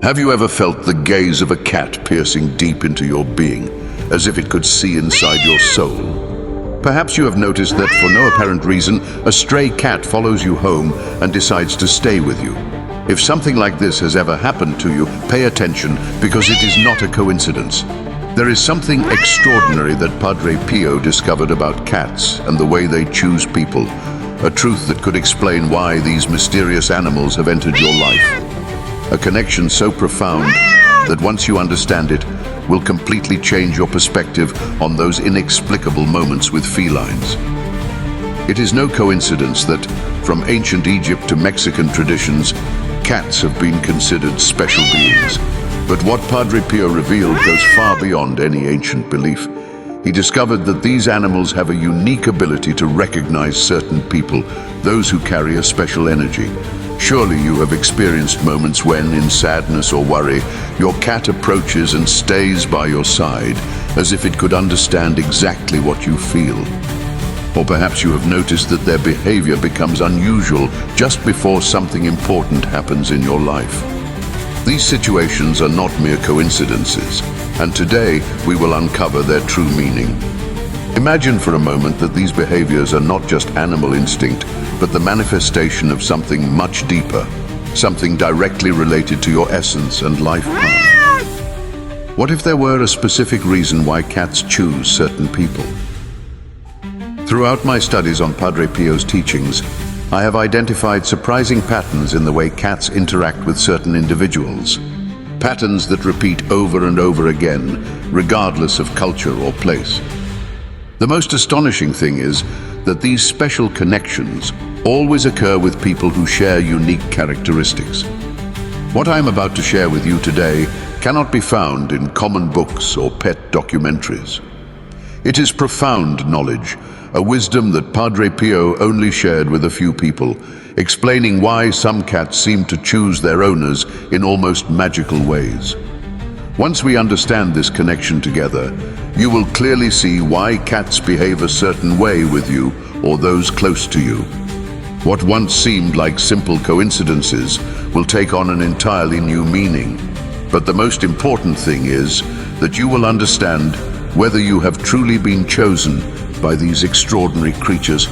Have you ever felt the gaze of a cat piercing deep into your being, as if it could see inside your soul? Perhaps you have noticed that for no apparent reason, a stray cat follows you home and decides to stay with you. If something like this has ever happened to you, pay attention, because it is not a coincidence. There is something extraordinary that Padre Pio discovered about cats and the way they choose people, a truth that could explain why these mysterious animals have entered your life. A connection so profound that once you understand it, will completely change your perspective on those inexplicable moments with felines. It is no coincidence that, from ancient Egypt to Mexican traditions, cats have been considered special beings. But what Padre Pio revealed goes far beyond any ancient belief. He discovered that these animals have a unique ability to recognize certain people, those who carry a special energy. Surely you have experienced moments when, in sadness or worry, your cat approaches and stays by your side, as if it could understand exactly what you feel. Or perhaps you have noticed that their behavior becomes unusual just before something important happens in your life. These situations are not mere coincidences, and today we will uncover their true meaning. Imagine for a moment that these behaviors are not just animal instinct, but the manifestation of something much deeper, something directly related to your essence and life path. What if there were a specific reason why cats choose certain people? Throughout my studies on Padre Pio's teachings, I have identified surprising patterns in the way cats interact with certain individuals. Patterns that repeat over and over again, regardless of culture or place. The most astonishing thing is that these special connections always occur with people who share unique characteristics. What I am about to share with you today cannot be found in common books or pet documentaries. It is profound knowledge, a wisdom that Padre Pio only shared with a few people, explaining why some cats seem to choose their owners in almost magical ways. Once we understand this connection together, you will clearly see why cats behave a certain way with you or those close to you. What once seemed like simple coincidences will take on an entirely new meaning. But the most important thing is that you will understand whether you have truly been chosen by these extraordinary creatures.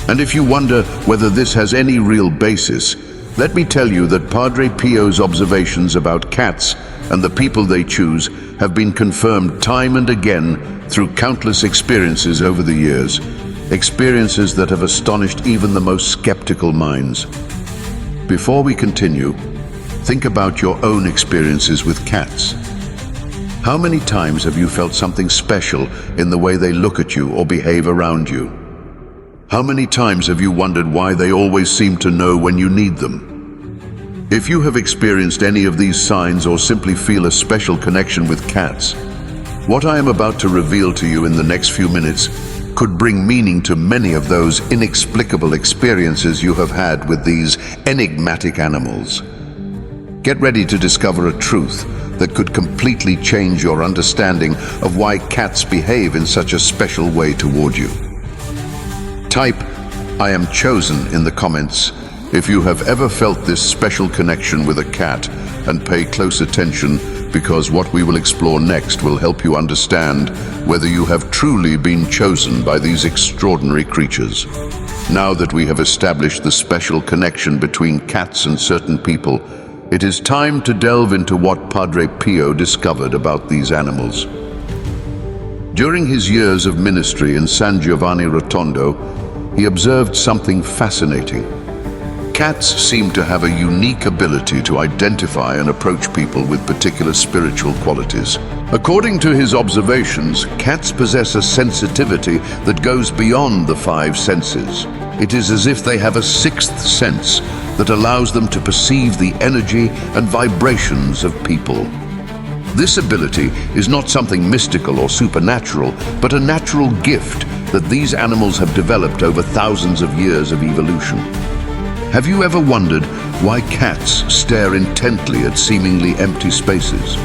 And if you wonder whether this has any real basis, let me tell you that Padre Pio's observations about cats and the people they choose have been confirmed time and again through countless experiences over the years, experiences that have astonished even the most skeptical minds. Before we continue, think about your own experiences with cats. How many times have you felt something special in the way they look at you or behave around you? How many times have you wondered why they always seem to know when you need them? If you have experienced any of these signs or simply feel a special connection with cats, what I am about to reveal to you in the next few minutes could bring meaning to many of those inexplicable experiences you have had with these enigmatic animals. Get ready to discover a truth that could completely change your understanding of why cats behave in such a special way toward you. Type "I am chosen" in the comments if you have ever felt this special connection with a cat, and pay close attention, because what we will explore next will help you understand whether you have truly been chosen by these extraordinary creatures. Now that we have established the special connection between cats and certain people, it is time to delve into what Padre Pio discovered about these animals. During his years of ministry in San Giovanni Rotondo, he observed something fascinating. Cats seem to have a unique ability to identify and approach people with particular spiritual qualities. According to his observations, cats possess a sensitivity that goes beyond the five senses. It is as if they have a sixth sense that allows them to perceive the energy and vibrations of people. This ability is not something mystical or supernatural, but a natural gift that these animals have developed over thousands of years of evolution. Have you ever wondered why cats stare intently at seemingly empty spaces?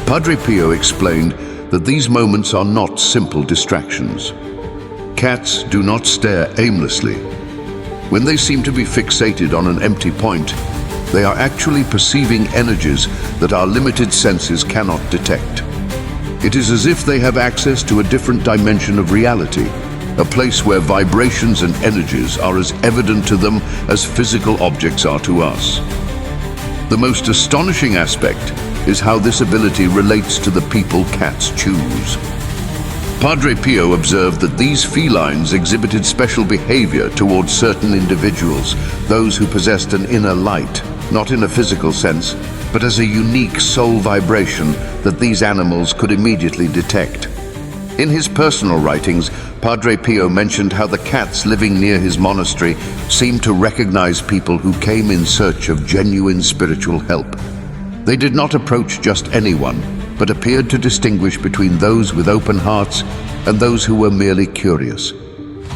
Padre Pio explained that these moments are not simple distractions. Cats do not stare aimlessly. When they seem to be fixated on an empty point, They are actually perceiving energies that our limited senses cannot detect. It is as if they have access to a different dimension of reality, a place where vibrations and energies are as evident to them as physical objects are to us. The most astonishing aspect is how this ability relates to the people cats choose. Padre Pio observed that these felines exhibited special behavior towards certain individuals, those who possessed an inner light, not in a physical sense, but as a unique soul vibration that these animals could immediately detect. In his personal writings, Padre Pio mentioned how the cats living near his monastery seemed to recognize people who came in search of genuine spiritual help. They did not approach just anyone, but appeared to distinguish between those with open hearts and those who were merely curious.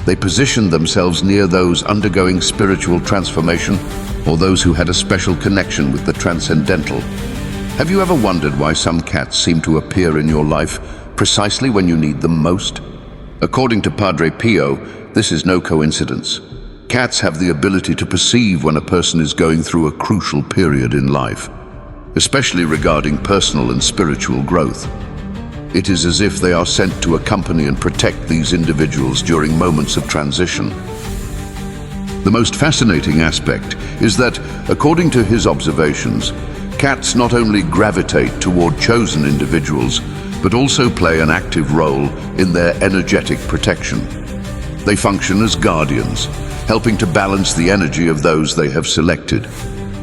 They positioned themselves near those undergoing spiritual transformation or those who had a special connection with the transcendental. Have you ever wondered why some cats seem to appear in your life precisely when you need them most? According to Padre Pio, this is no coincidence. Cats have the ability to perceive when a person is going through a crucial period in life, especially regarding personal and spiritual growth. It is as if they are sent to accompany and protect these individuals during moments of transition. The most fascinating aspect is that, according to his observations, cats not only gravitate toward chosen individuals, but also play an active role in their energetic protection. They function as guardians, helping to balance the energy of those they have selected.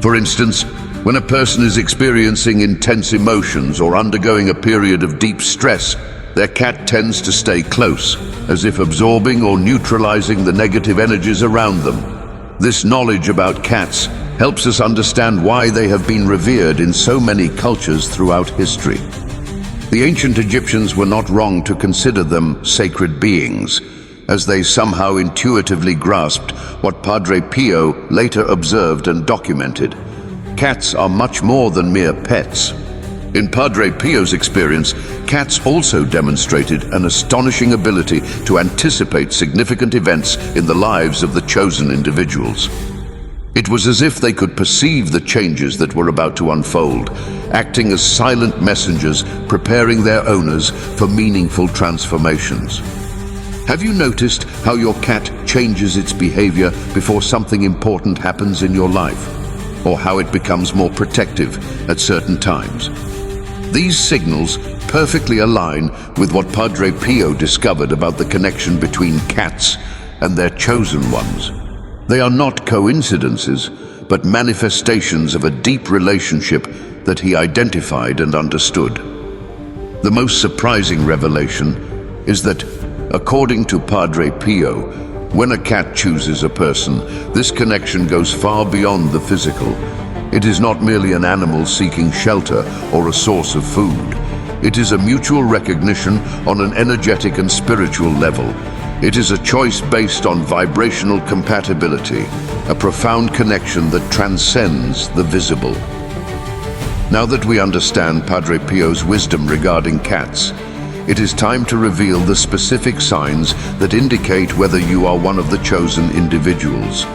For instance, when a person is experiencing intense emotions or undergoing a period of deep stress, their cat tends to stay close, as if absorbing or neutralizing the negative energies around them. This knowledge about cats helps us understand why they have been revered in so many cultures throughout history. The ancient Egyptians were not wrong to consider them sacred beings, as they somehow intuitively grasped what Padre Pio later observed and documented. Cats are much more than mere pets. In Padre Pio's experience, cats also demonstrated an astonishing ability to anticipate significant events in the lives of the chosen individuals. It was as if they could perceive the changes that were about to unfold, acting as silent messengers, preparing their owners for meaningful transformations. Have you noticed how your cat changes its behavior before something important happens in your life, or how it becomes more protective at certain times? These signals perfectly align with what Padre Pio discovered about the connection between cats and their chosen ones. They are not coincidences, but manifestations of a deep relationship that he identified and understood. The most surprising revelation is that, according to Padre Pio, when a cat chooses a person, this connection goes far beyond the physical. It is not merely an animal seeking shelter or a source of food. It is a mutual recognition on an energetic and spiritual level. It is a choice based on vibrational compatibility, a profound connection that transcends the visible. Now that we understand Padre Pio's wisdom regarding cats, it is time to reveal the specific signs that indicate whether you are one of the chosen individuals.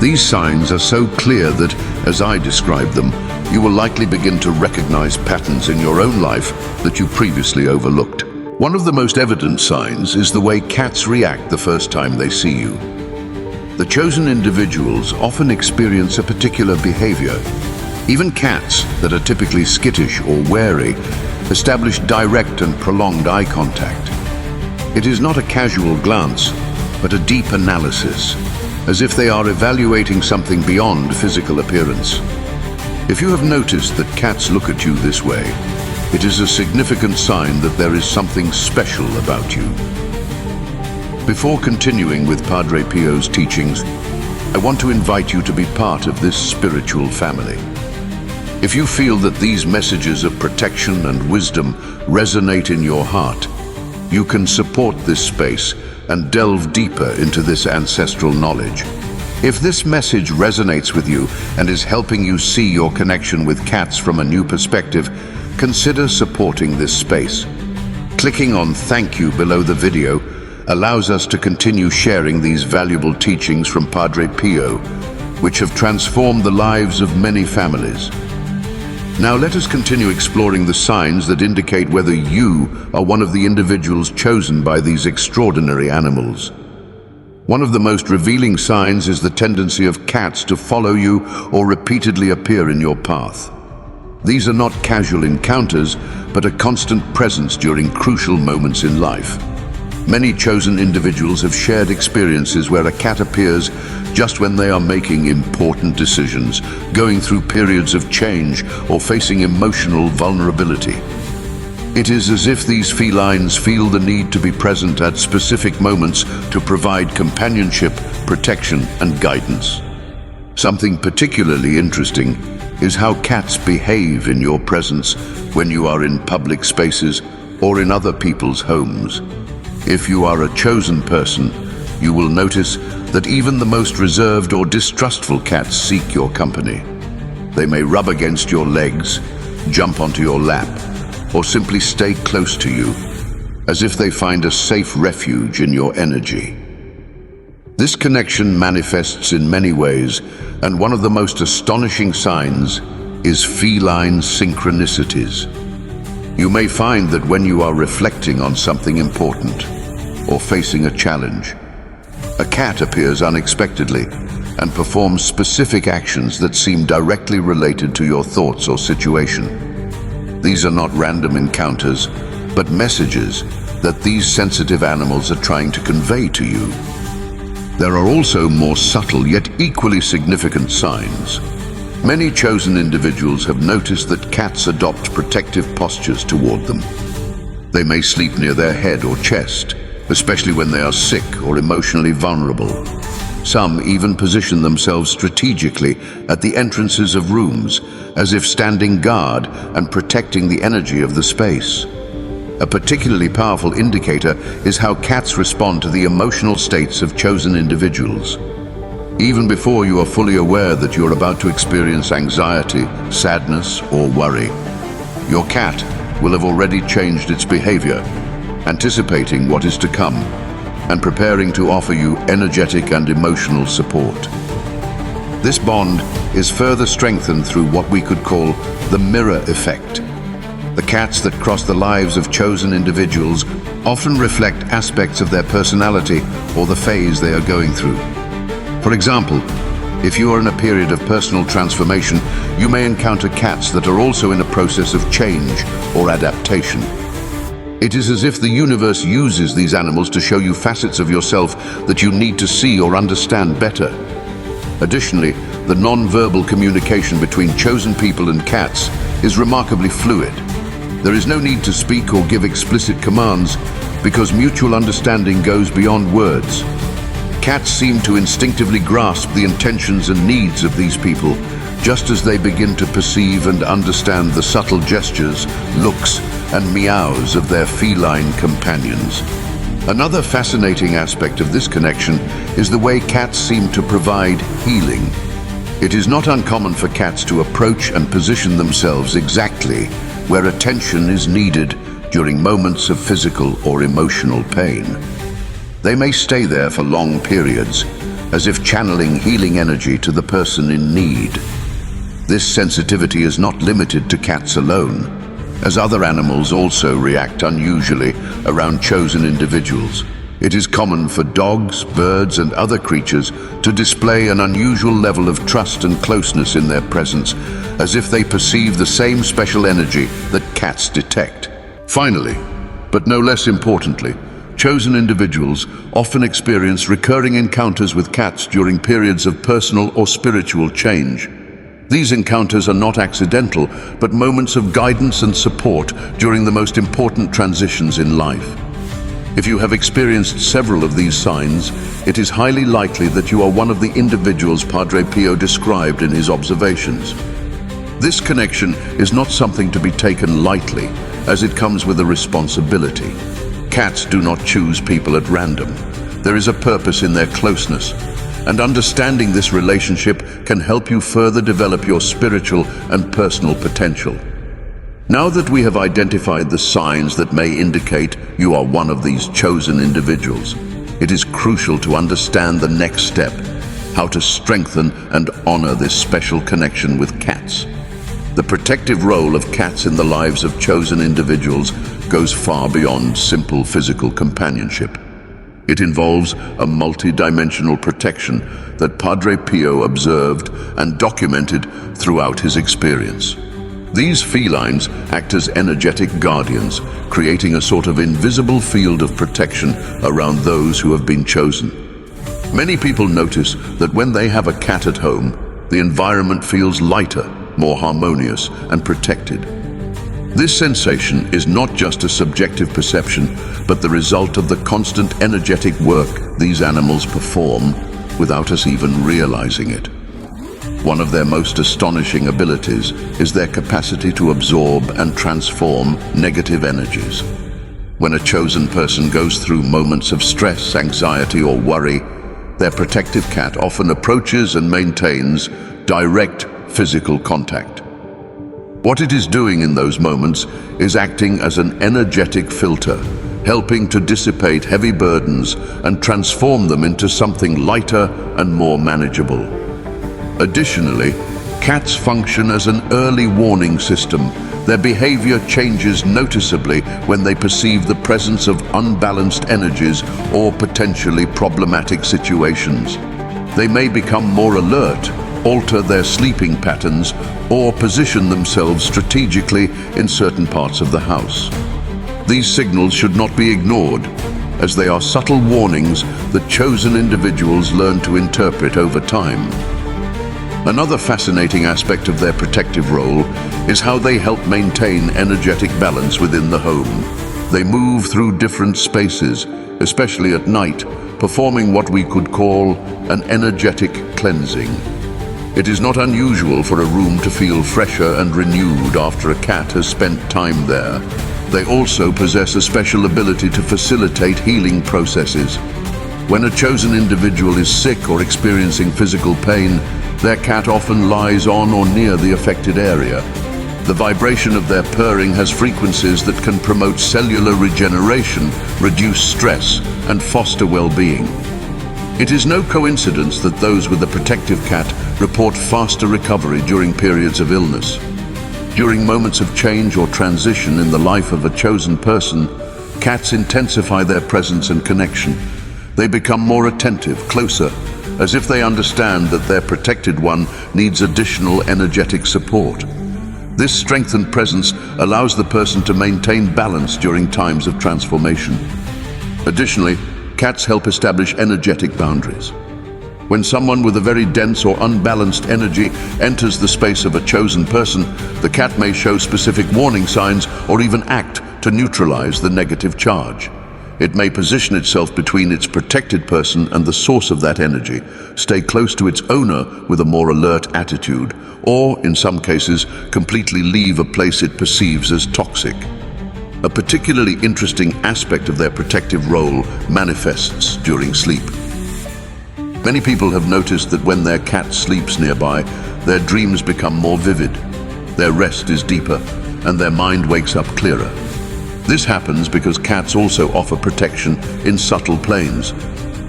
These signs are so clear that, as I describe them, you will likely begin to recognize patterns in your own life that you previously overlooked. One of the most evident signs is the way cats react the first time they see you. The chosen individuals often experience a particular behavior. Even cats that are typically skittish or wary establish direct and prolonged eye contact. It is not a casual glance, but a deep analysis, as if they are evaluating something beyond physical appearance. If you have noticed that cats look at you this way, it is a significant sign that there is something special about you. Before continuing with Padre Pio's teachings, I want to invite you to be part of this spiritual family. If you feel that these messages of protection and wisdom resonate in your heart, you can support this space and delve deeper into this ancestral knowledge. If this message resonates with you and is helping you see your connection with cats from a new perspective, consider supporting this space. Clicking on "Thank you" below the video allows us to continue sharing these valuable teachings from Padre Pio. which have transformed the lives of many families. Now let us continue exploring the signs that indicate whether you are one of the individuals chosen by these extraordinary animals. One of the most revealing signs is the tendency of cats to follow you or repeatedly appear in your path. These are not casual encounters, but a constant presence during crucial moments in life. Many chosen individuals have shared experiences where a cat appears just when they are making important decisions, going through periods of change, or facing emotional vulnerability. It is as if these felines feel the need to be present at specific moments to provide companionship, protection, and guidance. Something particularly interesting is how cats behave in your presence when you are in public spaces or in other people's homes. If you are a chosen person, you will notice that even the most reserved or distrustful cats seek your company. They may rub against your legs, jump onto your lap, or simply stay close to you, as if they find a safe refuge in your energy. This connection manifests in many ways, and one of the most astonishing signs is feline synchronicities. You may find that when you are reflecting on something important or facing a challenge, a cat appears unexpectedly and performs specific actions that seem directly related to your thoughts or situation. These are not random encounters, but messages that these sensitive animals are trying to convey to you. There are also more subtle yet equally significant signs. Many chosen individuals have noticed that cats adopt protective postures toward them. They may sleep near their head or chest, especially when they are sick or emotionally vulnerable. Some even position themselves strategically at the entrances of rooms, as if standing guard and protecting the energy of the space. A particularly powerful indicator is how cats respond to the emotional states of chosen individuals. Even before you are fully aware that you're about to experience anxiety, sadness, or worry, your cat will have already changed its behavior, anticipating what is to come and preparing to offer you energetic and emotional support. This bond is further strengthened through what we could call the mirror effect. The cats that cross the lives of chosen individuals often reflect aspects of their personality or the phase they are going through. For example, if you are in a period of personal transformation, you may encounter cats that are also in a process of change or adaptation. It is as if the universe uses these animals to show you facets of yourself that you need to see or understand better. Additionally, the non-verbal communication between chosen people and cats is remarkably fluid. There is no need to speak or give explicit commands because mutual understanding goes beyond words. Cats seem to instinctively grasp the intentions and needs of these people, just as they begin to perceive and understand the subtle gestures, looks, and meows of their feline companions. Another fascinating aspect of this connection is the way cats seem to provide healing. It is not uncommon for cats to approach and position themselves exactly where attention is needed during moments of physical or emotional pain. They may stay there for long periods, as if channeling healing energy to the person in need. This sensitivity is not limited to cats alone, as other animals also react unusually around chosen individuals. It is common for dogs, birds, and other creatures to display an unusual level of trust and closeness in their presence, as if they perceive the same special energy that cats detect. Finally, but no less importantly, chosen individuals often experience recurring encounters with cats during periods of personal or spiritual change. These encounters are not accidental, but moments of guidance and support during the most important transitions in life. If you have experienced several of these signs, it is highly likely that you are one of the individuals Padre Pio described in his observations. This connection is not something to be taken lightly, as it comes with a responsibility. Cats do not choose people at random. There is a purpose in their closeness, and understanding this relationship can help you further develop your spiritual and personal potential. Now that we have identified the signs that may indicate you are one of these chosen individuals, it is crucial to understand the next step. how to strengthen and honor this special connection with cats. The protective role of cats in the lives of chosen individuals goes far beyond simple physical companionship. It involves a multi-dimensional protection that Padre Pio observed and documented throughout his experience. These felines act as energetic guardians, creating a sort of invisible field of protection around those who have been chosen. Many people notice that when they have a cat at home, the environment feels lighter, more harmonious and protected. This sensation is not just a subjective perception, but the result of the constant energetic work these animals perform without us even realizing it. One of their most astonishing abilities is their capacity to absorb and transform negative energies. When a chosen person goes through moments of stress, anxiety, or worry, their protective cat often approaches and maintains direct physical contact. What it is doing in those moments is acting as an energetic filter, helping to dissipate heavy burdens and transform them into something lighter and more manageable. Additionally, cats function as an early warning system. Their behavior changes noticeably when they perceive the presence of unbalanced energies or potentially problematic situations. They may become more alert, alter their sleeping patterns, or position themselves strategically in certain parts of the house. These signals should not be ignored, as they are subtle warnings that chosen individuals learn to interpret over time. Another fascinating aspect of their protective role is how they help maintain energetic balance within the home. They move through different spaces, especially at night, performing what we could call an energetic cleansing. It is not unusual for a room to feel fresher and renewed after a cat has spent time there. They also possess a special ability to facilitate healing processes. When a chosen individual is sick or experiencing physical pain, their cat often lies on or near the affected area. The vibration of their purring has frequencies that can promote cellular regeneration, reduce stress, and foster well-being. It is no coincidence that those with a protective cat report faster recovery during periods of illness. During moments of change or transition in the life of a chosen person, cats intensify their presence and connection. They become more attentive, closer, as if they understand that their protected one needs additional energetic support. This strengthened presence allows the person to maintain balance during times of transformation. Additionally, cats help establish energetic boundaries. When someone with a very dense or unbalanced energy enters the space of a chosen person, the cat may show specific warning signs or even act to neutralize the negative charge. It may position itself between its protected person and the source of that energy, stay close to its owner with a more alert attitude, or, in some cases, completely leave a place it perceives as toxic. A particularly interesting aspect of their protective role manifests during sleep. Many people have noticed that when their cat sleeps nearby, their dreams become more vivid, their rest is deeper, and their mind wakes up clearer. This happens because cats also offer protection in subtle planes,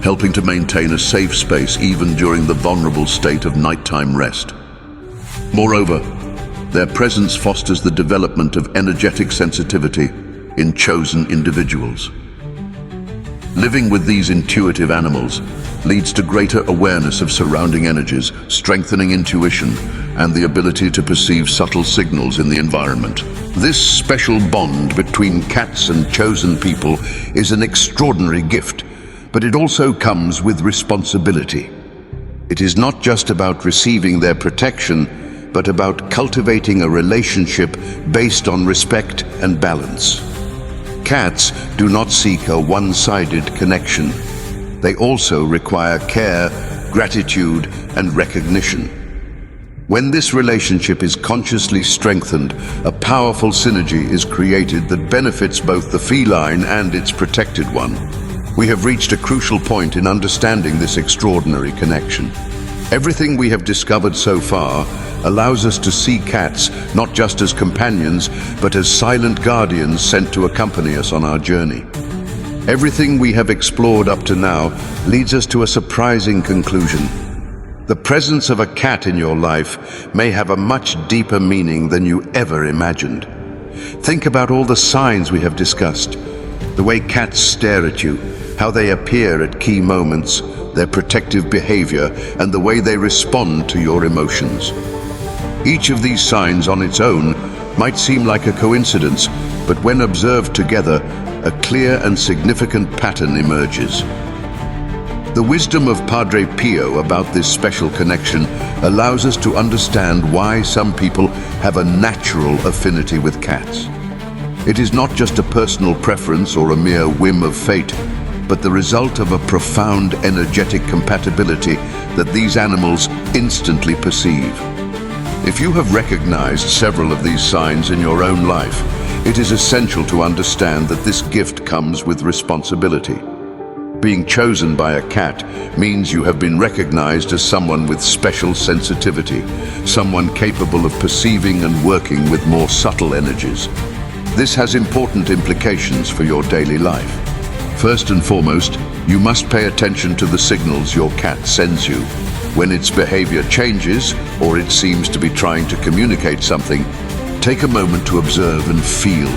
helping to maintain a safe space even during the vulnerable state of nighttime rest. Moreover, their presence fosters the development of energetic sensitivity in chosen individuals. Living with these intuitive animals leads to greater awareness of surrounding energies, strengthening intuition, and the ability to perceive subtle signals in the environment. This special bond between cats and chosen people is an extraordinary gift, but it also comes with responsibility. It is not just about receiving their protection, but about cultivating a relationship based on respect and balance. Cats do not seek a one-sided connection. They also require care, gratitude, and recognition. When this relationship is consciously strengthened, a powerful synergy is created that benefits both the feline and its protected one. We have reached a crucial point in understanding this extraordinary connection. Everything we have discovered so far allows us to see cats not just as companions, but as silent guardians sent to accompany us on our journey. Everything we have explored up to now leads us to a surprising conclusion. The presence of a cat in your life may have a much deeper meaning than you ever imagined. Think about all the signs we have discussed. The way cats stare at you, how they appear at key moments, their protective behavior, and the way they respond to your emotions. Each of these signs on its own might seem like a coincidence, but when observed together, a clear and significant pattern emerges. The wisdom of Padre Pio about this special connection allows us to understand why some people have a natural affinity with cats. It is not just a personal preference or a mere whim of fate, but the result of a profound energetic compatibility that these animals instantly perceive. If you have recognized several of these signs in your own life, it is essential to understand that this gift comes with responsibility. Being chosen by a cat means you have been recognized as someone with special sensitivity, someone capable of perceiving and working with more subtle energies. This has important implications for your daily life. First and foremost, you must pay attention to the signals your cat sends you. When its behavior changes, or it seems to be trying to communicate something, take a moment to observe and feel.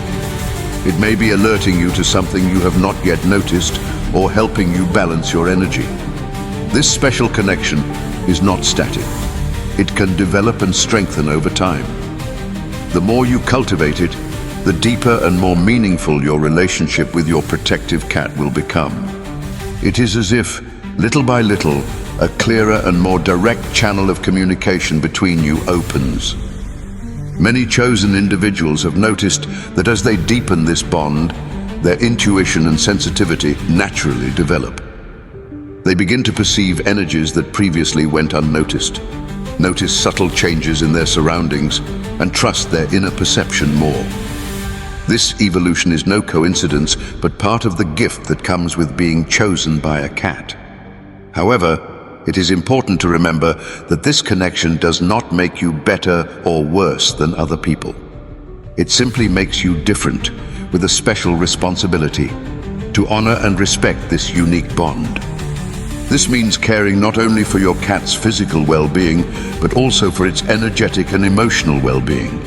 It may be alerting you to something you have not yet noticed, or helping you balance your energy. This special connection is not static. It can develop and strengthen over time. The more you cultivate it, the deeper and more meaningful your relationship with your protective cat will become. It is as if, little by little, a clearer and more direct channel of communication between you opens. Many chosen individuals have noticed that as they deepen this bond, their intuition and sensitivity naturally develop. They begin to perceive energies that previously went unnoticed, notice subtle changes in their surroundings, and trust their inner perception more. This evolution is no coincidence, but part of the gift that comes with being chosen by a cat. However, it is important to remember that this connection does not make you better or worse than other people. It simply makes you different, with a special responsibility to honor and respect this unique bond. This means caring not only for your cat's physical well-being, but also for its energetic and emotional well-being.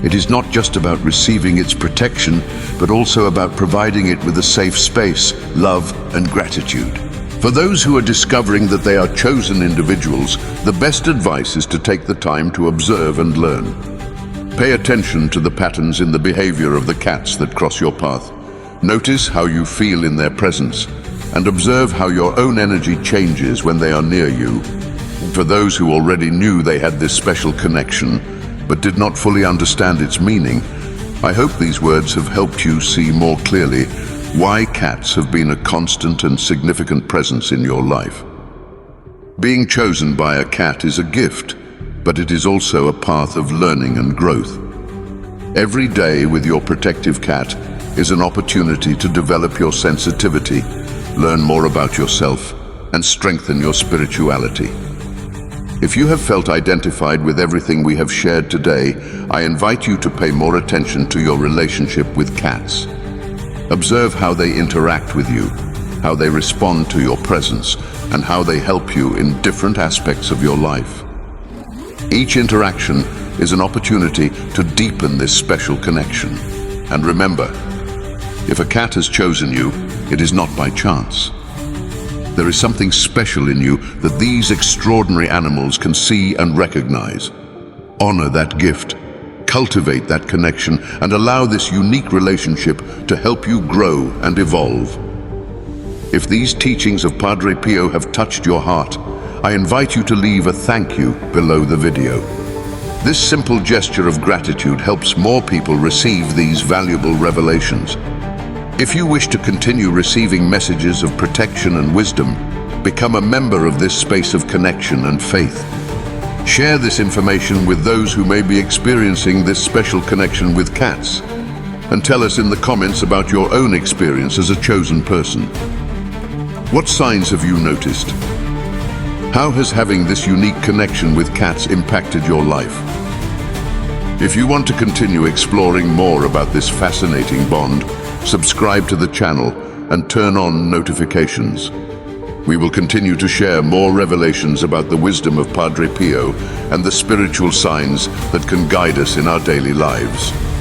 It is not just about receiving its protection, but also about providing it with a safe space, love, and gratitude. For those who are discovering that they are chosen individuals, the best advice is to take the time to observe and learn. Pay attention to the patterns in the behavior of the cats that cross your path. Notice how you feel in their presence, and observe how your own energy changes when they are near you. For those who already knew they had this special connection, but did not fully understand its meaning, I hope these words have helped you see more clearly why cats have been a constant and significant presence in your life. Being chosen by a cat is a gift, but it is also a path of learning and growth. Every day with your protective cat is an opportunity to develop your sensitivity, learn more about yourself, and strengthen your spirituality. If you have felt identified with everything we have shared today, I invite you to pay more attention to your relationship with cats. Observe how they interact with you, how they respond to your presence, and how they help you in different aspects of your life. Each interaction is an opportunity to deepen this special connection. And remember, if a cat has chosen you, it is not by chance. There is something special in you that these extraordinary animals can see and recognize. Honor that gift, cultivate that connection, and allow this unique relationship to help you grow and evolve. If these teachings of Padre Pio have touched your heart, I invite you to leave a thank you below the video. This simple gesture of gratitude helps more people receive these valuable revelations. If you wish to continue receiving messages of protection and wisdom, become a member of this space of connection and faith. Share this information with those who may be experiencing this special connection with cats, and tell us in the comments about your own experience as a chosen person. What signs have you noticed? How has having this unique connection with cats impacted your life? If you want to continue exploring more about this fascinating bond, subscribe to the channel and turn on notifications. We will continue to share more revelations about the wisdom of Padre Pio and the spiritual signs that can guide us in our daily lives.